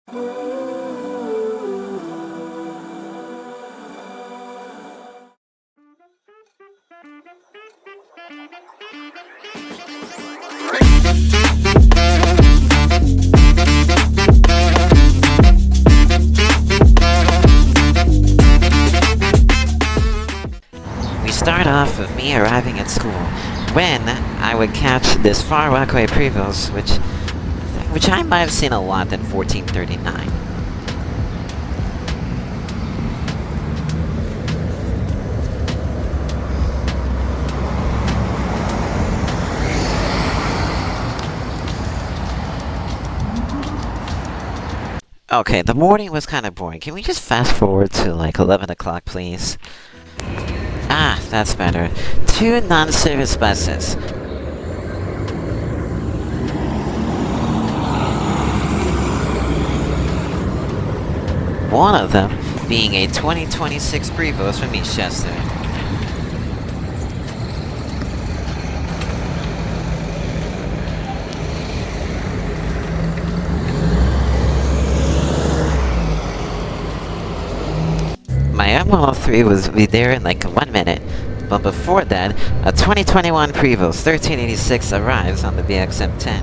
We start off with me arriving at school, when I would catch this Far Rockaway Prevost, which I might have seen a lot in 1439. Okay, the morning was kind of boring. Can we just fast forward to like 11 o'clock, please? Ah, that's better. 2 non-service buses. One of them being a 2026 Prevost from Eastchester. My M103 was be there in like 1 minute, but before that, a 2021 Prevost 1386 arrives on the BXM10,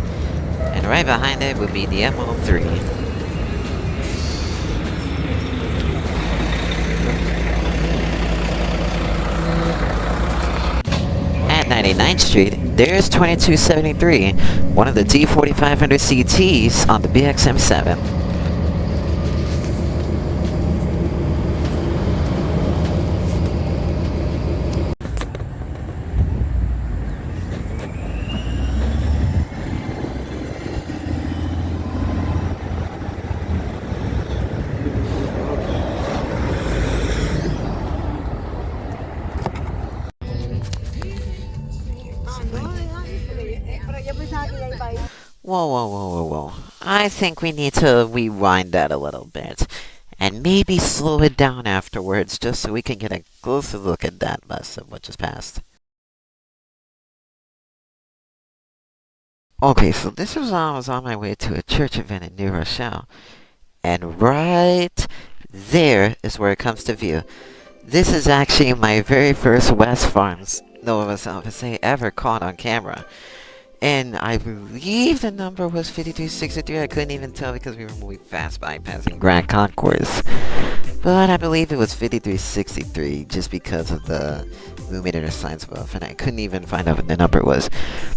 and right behind it would be the M103. At 99th Street, there's 2273, one of the D4500 CTs on the BXM7. Whoa. I think we need to rewind that a little bit. And maybe slow it down afterwards, just so we can get a closer look at that bus of what just passed. Okay, so this was when I was on my way to a church event in New Rochelle. And right there is where it comes to view. This is actually my very first West Farms Nova Salvase ever caught on camera. And I believe the number was 5263. I couldn't even tell because we were moving fast by passing Grand Concourse. But I believe it was 5363 just because of the illuminator signs above, and I couldn't even find out what the number was.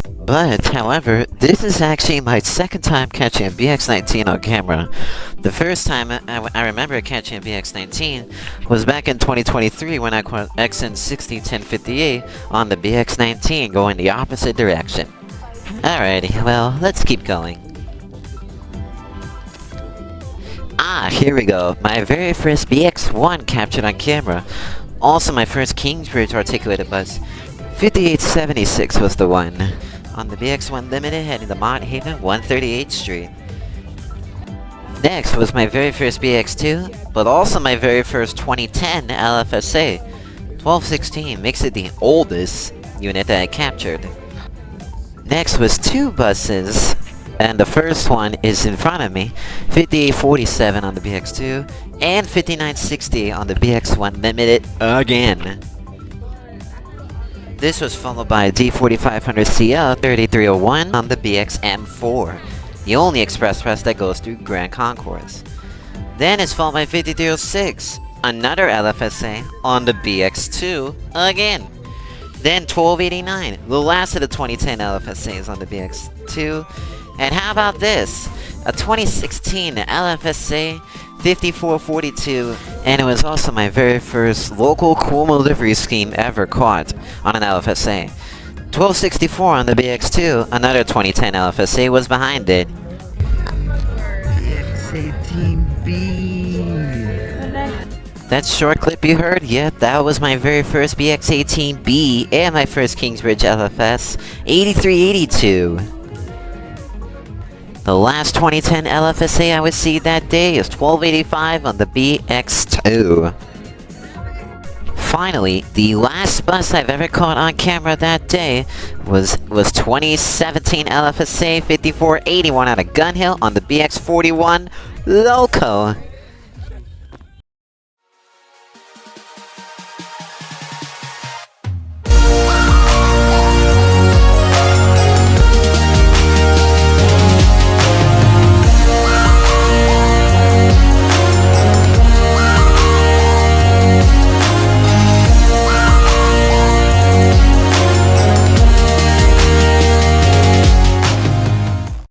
But, however, this is actually my second time catching a BX-19 on camera. The first time I remember catching a BX-19 was back in 2023 when I caught XN60 1058 on the BX-19 going the opposite direction. Alrighty, well, let's keep going. Ah, here we go. My very first BX-1 captured on camera. Also my first Kingsbridge articulated bus. 5876 was the one. On the BX-1 Limited heading to Mont Haven, 138th Street. Next was my very first BX-2, but also my very first 2010 LFSA. 1216 makes it the oldest unit that I captured. Next was 2 buses, and the first one is in front of me, 5847 on the BX2, and 5960 on the BX1 Limited again. This was followed by a D4500CL 3301 on the BXM4, the only express press that goes through Grand Concourse. Then it's followed by 5306, another LFSA on the BX2 again. Then 1289, the last of the 2010 LFSAs on the BX2. And how about this? A 2016 LFSA 5442, and it was also my very first local Kuma livery scheme ever caught on an LFSA. 1264 on the BX2, another 2010 LFSA was behind it. BX18B. That short clip you heard? Yep, that was my very first BX18B and my first Kingsbridge LFS 8382. The last 2010 LFSA I would see that day is 1285 on the BX2. finally, the last bus I've ever caught on camera that day was 2017 LFSA 5481 out of Gun Hill on the BX41 Loco.